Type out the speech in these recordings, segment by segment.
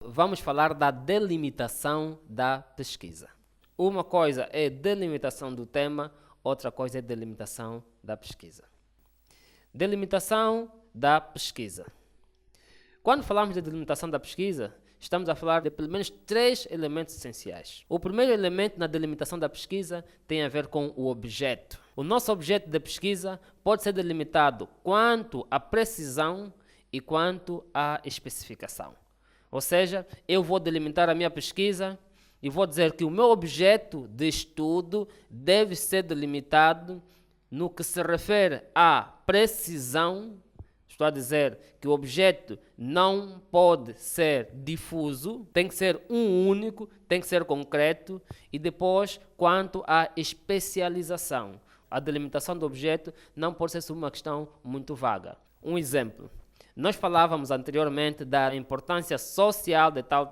Vamos falar da delimitação da pesquisa. Uma coisa é delimitação do tema, outra coisa é delimitação da pesquisa. Delimitação da pesquisa. Quando falamos de delimitação da pesquisa, estamos a falar de pelo menos 3 elementos essenciais. O primeiro elemento na delimitação da pesquisa tem a ver com o objeto. O nosso objeto de pesquisa pode ser delimitado quanto à precisão e quanto à especificação. Ou seja, eu vou delimitar a minha pesquisa e vou dizer que o meu objeto de estudo deve ser delimitado no que se refere à precisão. Estou a dizer que o objeto não pode ser difuso, tem que ser um único, tem que ser concreto. E depois, quanto à especialização, a delimitação do objeto não pode ser uma questão muito vaga. Um exemplo. Nós falávamos anteriormente da importância social de tal.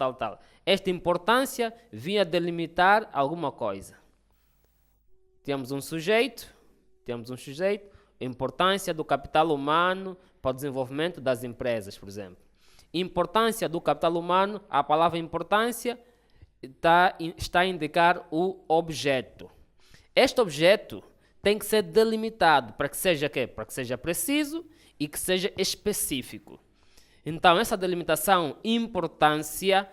Esta importância vinha delimitar alguma coisa. Temos um sujeito, a importância do capital humano para o desenvolvimento das empresas, por exemplo. Importância do capital humano, a palavra importância está a indicar o objeto. Este objeto tem que ser delimitado para que seja quê? Para que seja preciso e que seja específico. Então, essa delimitação, importância,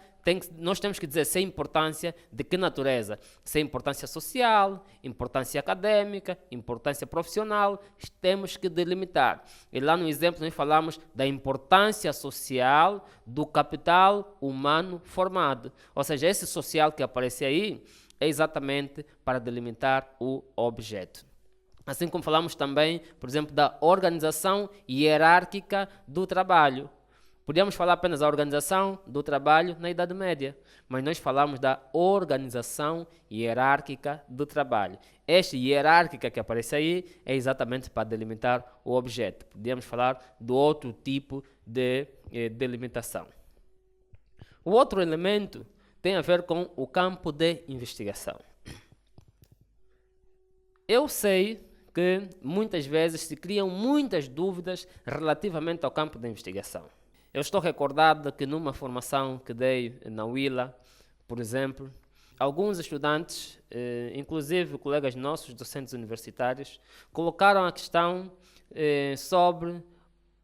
nós temos que dizer se é importância de que natureza? Se é importância social, importância acadêmica, importância profissional, temos que delimitar. E lá no exemplo nós falamos da importância social do capital humano formado. Ou seja, esse social que aparece aí é exatamente para delimitar o objeto. Assim como falamos também, por exemplo, da organização hierárquica do trabalho. Podíamos falar apenas da organização do trabalho na Idade Média, mas nós falamos da organização hierárquica do trabalho. Esta hierárquica que aparece aí é exatamente para delimitar o objeto. Podíamos falar do outro tipo de delimitação. O outro elemento tem a ver com o campo de investigação. Eu sei que muitas vezes se criam muitas dúvidas relativamente ao campo de investigação. Eu estou recordado que numa formação que dei na UILA, por exemplo, alguns estudantes, inclusive colegas nossos, docentes universitários, colocaram a questão sobre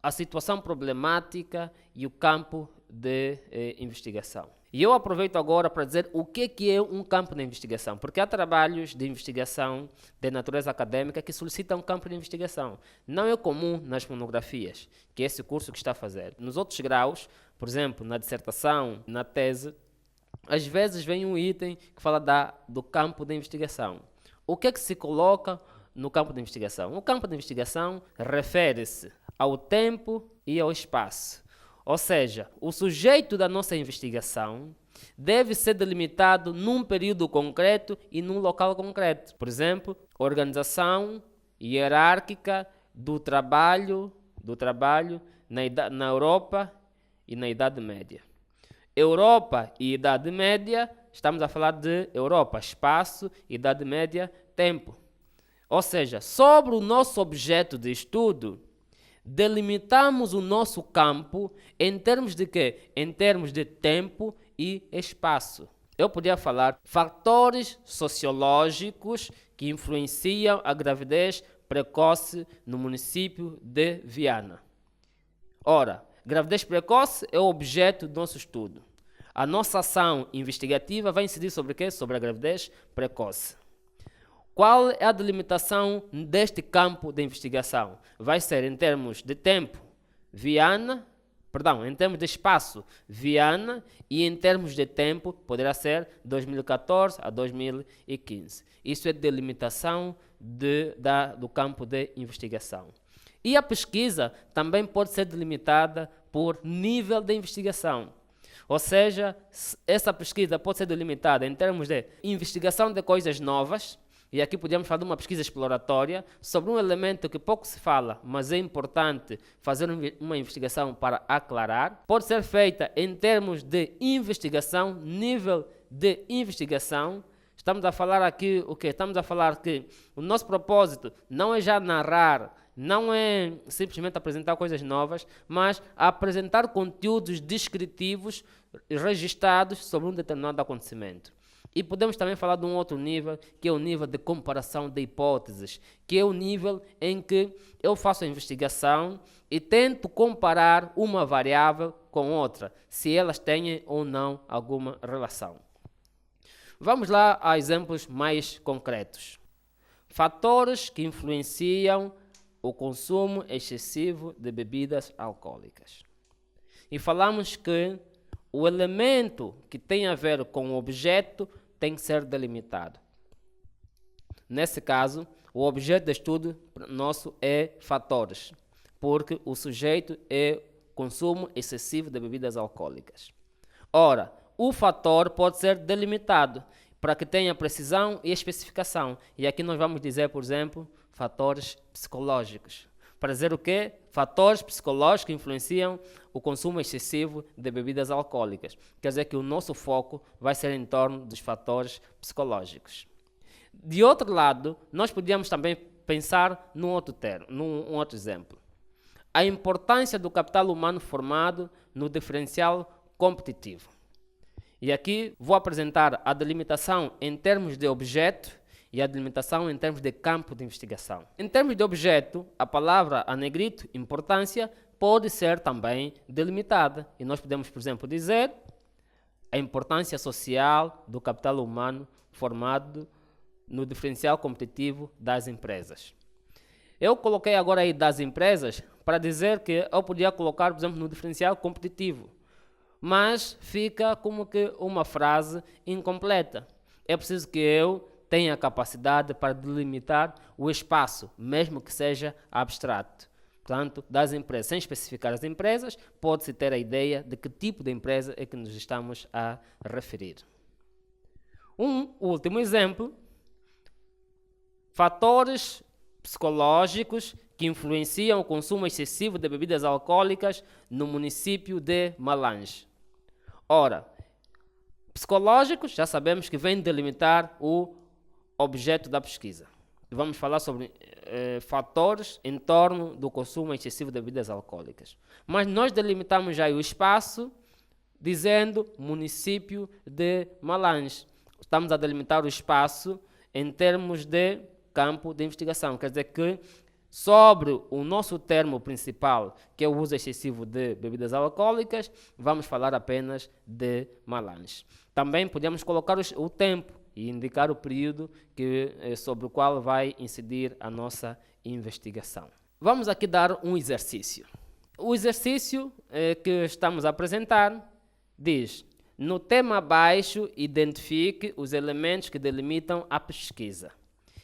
a situação problemática e o campo de investigação. E eu aproveito agora para dizer o que é um campo de investigação, porque há trabalhos de investigação de natureza acadêmica que solicitam um campo de investigação. Não é comum nas monografias, que é esse curso que está a fazer. Nos outros graus, por exemplo, na dissertação, na tese, às vezes vem um item que fala do campo de investigação. O que é que se coloca no campo de investigação? O campo de investigação refere-se ao tempo e ao espaço. Ou seja, o sujeito da nossa investigação deve ser delimitado num período concreto e num local concreto. Por exemplo, organização hierárquica do trabalho na Europa e na Idade Média. Europa e Idade Média, estamos a falar de Europa, espaço, Idade Média, tempo. Ou seja, sobre o nosso objeto de estudo, delimitamos o nosso campo em termos de quê? Em termos de tempo e espaço. Eu podia falar fatores sociológicos que influenciam a gravidez precoce no município de Viana. Ora, gravidez precoce é o objeto do nosso estudo. A nossa ação investigativa vai incidir sobre o quê? Sobre a gravidez precoce. Qual é a delimitação deste campo de investigação? Vai ser em termos de tempo, em termos de espaço, Viana, e em termos de tempo, poderá ser 2014 a 2015. Isso é delimitação do campo de investigação. E a pesquisa também pode ser delimitada por nível de investigação. Ou seja, essa pesquisa pode ser delimitada em termos de investigação de coisas novas. E aqui podemos falar de uma pesquisa exploratória sobre um elemento que pouco se fala, mas é importante fazer uma investigação para aclarar. Pode ser feita em termos de investigação, nível de investigação. Estamos a falar aqui o quê? Estamos a falar que o nosso propósito não é já narrar não é simplesmente apresentar coisas novas, mas apresentar conteúdos descritivos registrados sobre um determinado acontecimento. E podemos também falar de um outro nível, que é o nível de comparação de hipóteses, que é o nível em que eu faço a investigação e tento comparar uma variável com outra, se elas têm ou não alguma relação. Vamos lá a exemplos mais concretos. Fatores que influenciam o consumo excessivo de bebidas alcoólicas. E falamos que o elemento que tem a ver com o objeto tem que ser delimitado. Nesse caso, o objeto de estudo nosso é fatores, porque o sujeito é consumo excessivo de bebidas alcoólicas. Ora, o fator pode ser delimitado para que tenha precisão e especificação. E aqui nós vamos dizer, por exemplo, fatores psicológicos. Para dizer o quê? Fatores psicológicos que influenciam o consumo excessivo de bebidas alcoólicas. Quer dizer que o nosso foco vai ser em torno dos fatores psicológicos. De outro lado, nós podíamos também pensar num outro exemplo. A importância do capital humano formado no diferencial competitivo. E aqui vou apresentar a delimitação em termos de objeto e a delimitação em termos de campo de investigação. Em termos de objeto, a palavra a negrito, importância, pode ser também delimitada. E nós podemos, por exemplo, dizer a importância social do capital humano formado no diferencial competitivo das empresas. Eu coloquei agora aí das empresas para dizer que eu podia colocar, por exemplo, no diferencial competitivo, mas fica como que uma frase incompleta. É preciso que eu tenha capacidade para delimitar o espaço, mesmo que seja abstrato. Portanto, das empresas, sem especificar as empresas, pode-se ter a ideia de que tipo de empresa é que nos estamos a referir. Um último exemplo: fatores psicológicos que influenciam o consumo excessivo de bebidas alcoólicas no município de Malange. Ora, psicológicos já sabemos que vem delimitar o objeto da pesquisa. Vamos falar sobre fatores em torno do consumo excessivo de bebidas alcoólicas. Mas nós delimitamos já o espaço dizendo município de Malange. Estamos a delimitar o espaço em termos de campo de investigação. Quer dizer que sobre o nosso termo principal, que é o uso excessivo de bebidas alcoólicas, vamos falar apenas de Malange. Também podemos colocar o tempo e indicar o período sobre o qual vai incidir a nossa investigação. Vamos aqui dar um exercício. O exercício que estamos a apresentar diz: no tema abaixo, identifique os elementos que delimitam a pesquisa.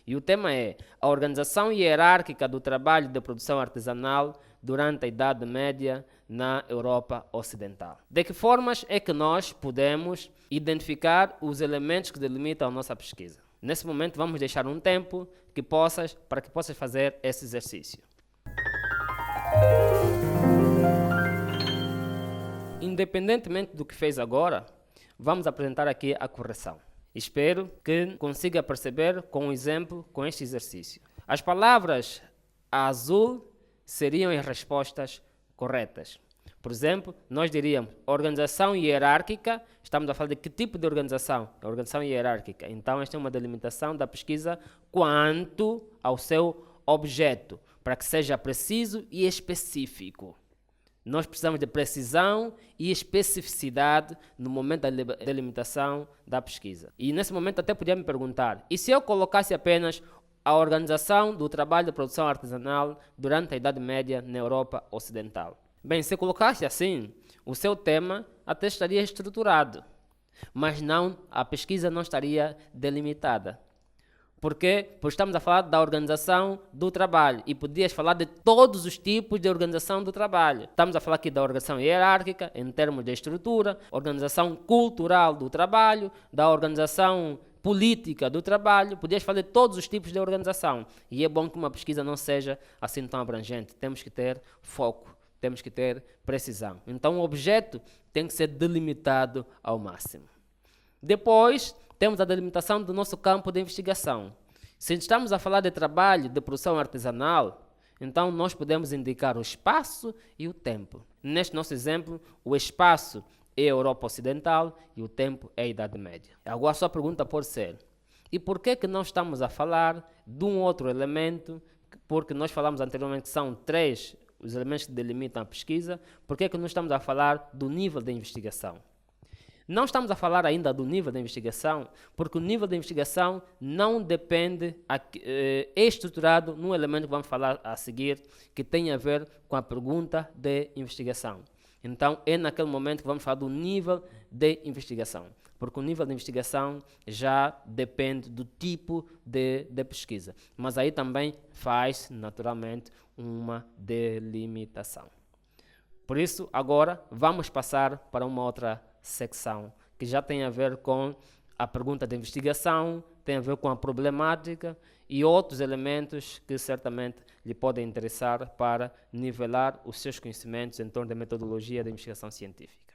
E o tema é a organização hierárquica do trabalho de produção artesanal durante a Idade Média na Europa Ocidental. De que formas é que nós podemos identificar os elementos que delimitam a nossa pesquisa? Nesse momento vamos deixar um tempo para que possas fazer esse exercício. Independentemente do que fez agora, vamos apresentar aqui a correção. Espero que consiga perceber com um exemplo, com este exercício. As palavras azul seriam as respostas corretas. Por exemplo, nós diríamos organização hierárquica. Estamos a falar de que tipo de organização? Organização hierárquica. Então, esta é uma delimitação da pesquisa quanto ao seu objeto, para que seja preciso e específico. Nós precisamos de precisão e especificidade no momento da delimitação da pesquisa. E nesse momento até podia me perguntar, e se eu colocasse apenas a organização do trabalho de produção artesanal durante a Idade Média na Europa Ocidental? Bem, se colocasse assim, o seu tema até estaria estruturado, mas a pesquisa não estaria delimitada. Por quê? Porque estamos a falar da organização do trabalho e podias falar de todos os tipos de organização do trabalho. Estamos a falar aqui da organização hierárquica, em termos de estrutura, organização cultural do trabalho, da organização política do trabalho. Podias falar de todos os tipos de organização. E é bom que uma pesquisa não seja assim tão abrangente. Temos que ter foco, temos que ter precisão. Então o objeto tem que ser delimitado ao máximo. Depois, temos a delimitação do nosso campo de investigação. Se estamos a falar de trabalho de produção artesanal, Então, nós podemos indicar o espaço e o tempo. Neste nosso exemplo, o espaço é a Europa Ocidental e o tempo é a Idade Média. Agora, a sua pergunta pode ser: e por que não estamos a falar de um outro elemento? Porque nós falamos anteriormente que são 3 os elementos que delimitam a pesquisa. Por que não estamos a falar do nível de investigação? Não estamos a falar ainda do nível de investigação, porque o nível de investigação não depende, é estruturado num elemento que vamos falar a seguir, que tem a ver com a pergunta de investigação. Então, é naquele momento que vamos falar do nível de investigação, porque o nível de investigação já depende do tipo de pesquisa. Mas aí também faz, naturalmente, uma delimitação. Por isso, agora, vamos passar para uma outra secção, que já tem a ver com a pergunta de investigação, tem a ver com a problemática e outros elementos que certamente lhe podem interessar para nivelar os seus conhecimentos em torno da metodologia da investigação científica.